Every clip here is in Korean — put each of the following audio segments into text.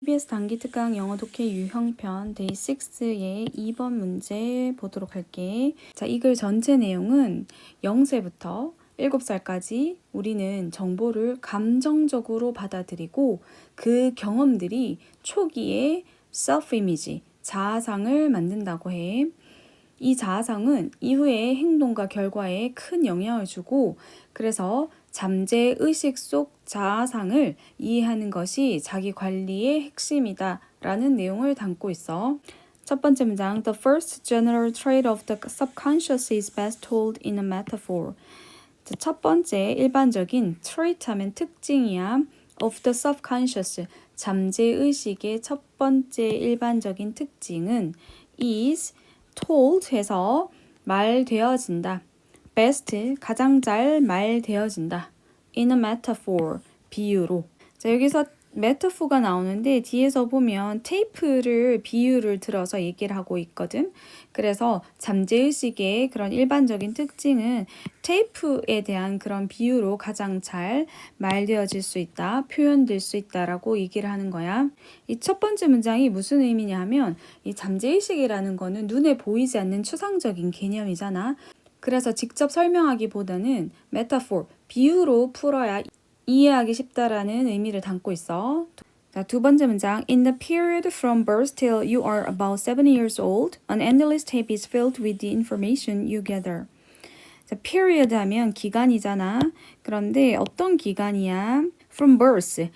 KBS 단기 특강 영어 독해 유형편 데이 6의 2번 문제 보도록 할게. 자, 이 글 전체 내용은 0세부터 7살까지 우리는 정보를 감정적으로 받아들이고 그 경험들이 초기에 self-image, 자아상을 만든다고 해. 이 자아상은 이후의 행동과 결과에 큰 영향을 주고 그래서 잠재 의식 속 자아상을 이해하는 것이 자기 관리의 핵심이다 라는 내용을 담고 있어. 첫 번째 문장 The first general trait of the subconscious is best told in a metaphor. 첫 번째 일반적인 trait 하면 특징이야. of the subconscious 잠재 의식의 첫 번째 일반적인 특징은 is told 해서 말되어진다. best 가장 잘 말되어진다. in a metaphor 비유로. 자, 여기서 metaphor가 나오는데 뒤에서 보면 테이프를 비유를 들어서 얘기를 하고 있거든. 그래서 잠재의식의 그런 일반적인 특징은 테이프에 대한 그런 비유로 가장 잘 말되어질 수 있다, 표현될 수 있다라고 얘기를 하는 거야. 이 첫 번째 문장이 무슨 의미냐 하면 이 잠재의식이라는 거는 눈에 보이지 않는 추상적인 개념이잖아. 그래서 직접 설명하기보다는 메타포, 비유로 풀어야 이해하기 쉽다라는 의미를 담고 있어. 자, 두 번째 문장. In the period from birth till you are about 7 years old, an endless tape is filled with the information you gather. 자, period 하면 기간이잖아. 그런데 어떤 기간이야? From birth.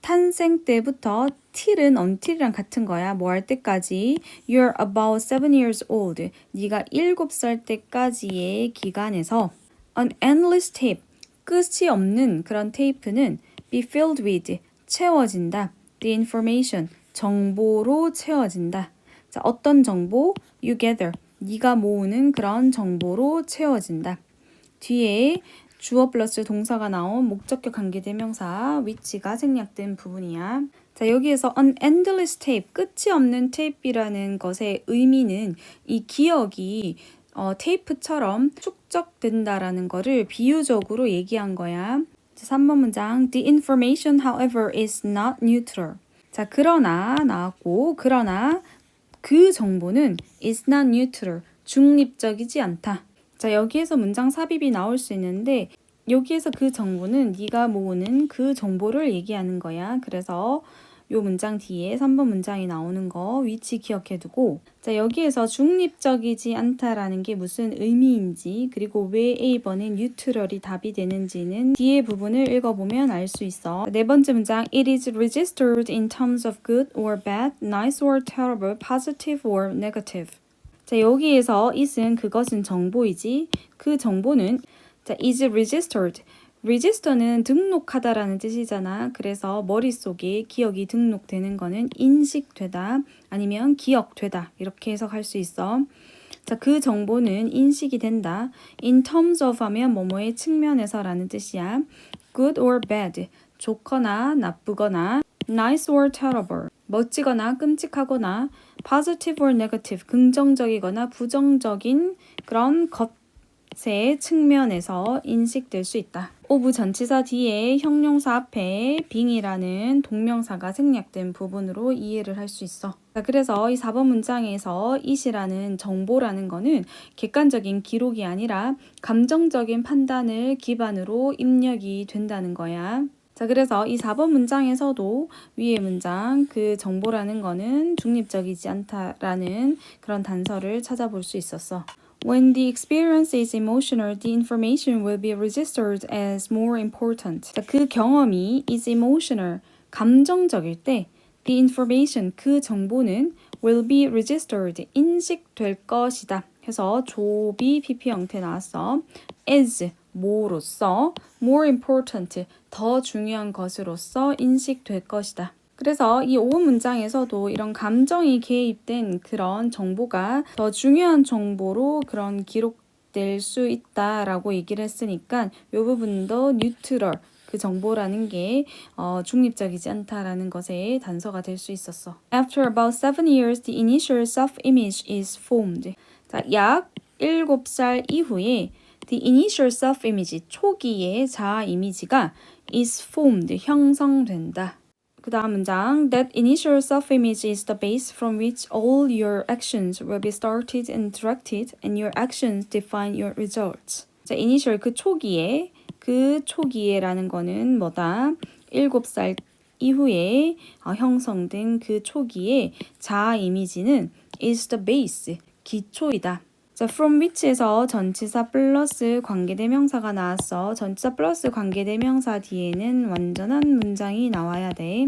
탄생 때부터 till은 until이랑 같은 거야. 뭐 할 때까지? You're about 7 years old. 네가 7살 때까지의 기간에서 an endless tape. 끝이 없는 그런 테이프는 be filled with. 채워진다. The information. 정보로 채워진다. 자, 어떤 정보? You gather. 네가 모으는 그런 정보로 채워진다. 뒤에 주어 플러스 동사가 나온 목적격 관계대명사 which가 생략된 부분이야. 자, 여기에서 an endless tape, 끝이 없는 테이프라는 것의 의미는 이 기억이 테이프처럼 축적된다라는 거를 비유적으로 얘기한 거야. 자, 3번 문장 The information, however, is not neutral. 자, 그러나 나왔고 그러나 그 정보는 is not neutral, 중립적이지 않다. 자, 여기에서 문장 삽입이 나올 수 있는데 여기에서 그 정보는 네가 모으는 그 정보를 얘기하는 거야. 그래서 요 문장 뒤에 3번 문장이 나오는 거 위치 기억해 두고 자, 여기에서 중립적이지 않다라는 게 무슨 의미인지 그리고 왜 A번에 뉴트럴이 답이 되는지는 뒤에 부분을 읽어보면 알 수 있어. 네 번째 문장 It is registered in terms of good or bad, nice or terrible, positive or negative. 자, 여기에서 it은 그것은 정보이지 그 정보는 자, is registered. register는 등록하다라는 뜻이잖아. 그래서 머릿속에 기억이 등록되는 거는 인식되다 아니면 기억되다 이렇게 해석할 수 있어. 자, 그 정보는 인식이 된다. in terms of 하면 뭐뭐의 측면에서라는 뜻이야. good or bad. 좋거나 나쁘거나 nice or terrible. 멋지거나 끔찍하거나 positive or negative. 긍정적이거나 부정적인 그런 것의 측면에서 인식될 수 있다. of 전치사 뒤에 형용사 앞에 being이라는 동명사가 생략된 부분으로 이해를 할 수 있어. 자, 그래서 이 4번 문장에서 it이라는 정보라는 거는 객관적인 기록이 아니라 감정적인 판단을 기반으로 입력이 된다는 거야. 자, 그래서 이 4번 문장에서도 위의 문장 그 정보라는 거는 중립적이지 않다라는 그런 단서를 찾아볼 수 있었어. When the experience is emotional, the information will be registered as more important. 자, 그 경험이 is emotional, 감정적일 때 the information, 그 정보는 will be registered, 인식될 것이다. 해서 조비 PP 형태 나왔어. as, 뭐로서, more important, 더 중요한 것으로서 인식될 것이다. 그래서 이 5번 문장에서도 이런 감정이 개입된 그런 정보가 더 중요한 정보로 그런 기록될 수 있다라고 얘기를 했으니까 이 부분도 뉴트럴, 그 정보라는 게 중립적이지 않다라는 것의 단서가 될 수 있었어. After about 7 years, the initial self-image is formed. 자, 약 7살 이후에 the initial self-image, 초기의 자아 이미지가 is formed, 형성된다. 그 다음 문장. That initial self-image is the base from which all your actions will be started and directed, and your actions define your results. 자, initial 그 초기에라는 거는 뭐다? 7살 이후에 형성된 그 초기의 자아 이미지는 is the base, 기초이다. 자, from which에서 전치사 플러스 관계대명사가 나왔어. 전치사 플러스 관계대명사 뒤에는 완전한 문장이 나와야 돼.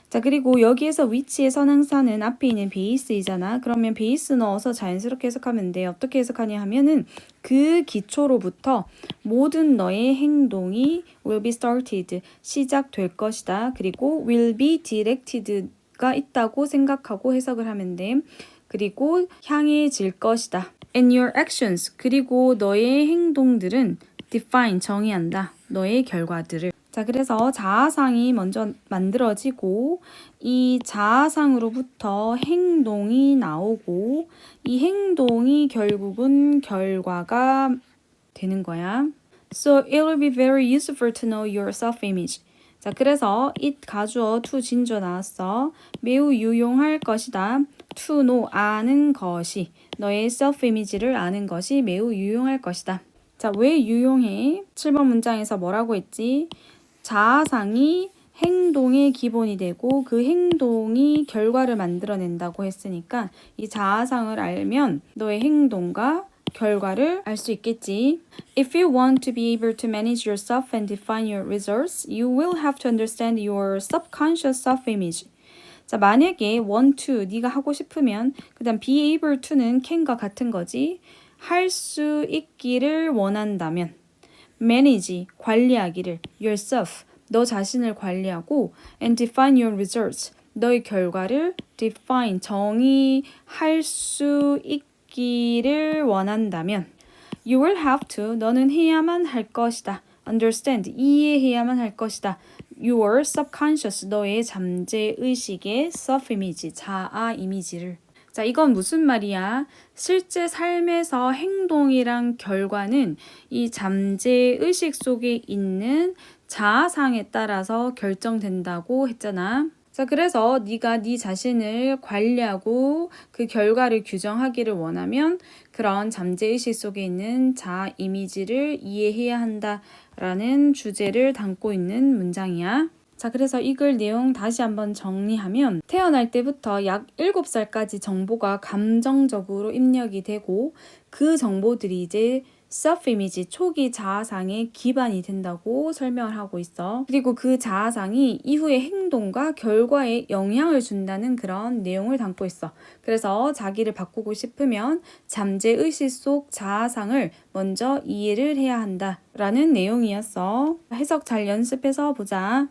자, 그리고 여기에서 which의 선행사는 앞에 있는 베이스이잖아. 그러면 베이스 넣어서 자연스럽게 해석하면 돼. 어떻게 해석하냐 하면은 그 기초로부터 모든 너의 행동이 will be started, 시작될 것이다. 그리고 will be directed가 있다고 생각하고 해석을 하면 돼. 그리고 향해질 것이다. And your actions, 그리고 너의 행동들은 define, 정의한다. 너의 결과들을. 자, 그래서 자아상이 먼저 만들어지고 이 자아상으로부터 행동이 나오고 이 행동이 결국은 결과가 되는 거야. So it will be very useful to know your self-image. 자, 그래서 it 가주어 to 진주어 나왔어. 매우 유용할 것이다. to know, 아는 것이, 너의 self-image를 아는 것이 매우 유용할 것이다. 자, 왜 유용해? 7번 문장에서 뭐라고 했지? 자아상이 행동의 기본이 되고 그 행동이 결과를 만들어낸다고 했으니까 이 자아상을 알면 너의 행동과 결과를 알 수 있겠지. If you want to be able to manage yourself and define your results, you will have to understand your subconscious self-image. 자, 만약에 want to, 네가 하고 싶으면 그 다음 be able to는 can과 같은 거지. 할 수 있기를 원한다면 manage, 관리하기를 yourself, 너 자신을 관리하고 and define your results, 너의 결과를 define, 정의할 수 있기를 원한다면 you will have to, 너는 해야만 할 것이다. understand, 이해해야만 할 것이다. your subconscious, 너의 잠재의식의 self-image, 자아 이미지를. 자, 이건 무슨 말이야? 실제 삶에서 행동이랑 결과는 이 잠재의식 속에 있는 자아상에 따라서 결정된다고 했잖아. 자, 그래서 네가 네 자신을 관리하고 그 결과를 규정하기를 원하면 그런 잠재의식 속에 있는 자아 이미지를 이해해야 한다라는 주제를 담고 있는 문장이야. 자, 그래서 이 글 내용 다시 한번 정리하면 태어날 때부터 약 7살까지 정보가 감정적으로 입력이 되고 그 정보들이 이제 self-image, 초기 자아상의 기반이 된다고 설명을 하고 있어. 그리고 그 자아상이 이후의 행동과 결과에 영향을 준다는 그런 내용을 담고 있어. 그래서 자기를 바꾸고 싶으면 잠재의식 속 자아상을 먼저 이해를 해야 한다라는 내용이었어. 해석 잘 연습해서 보자.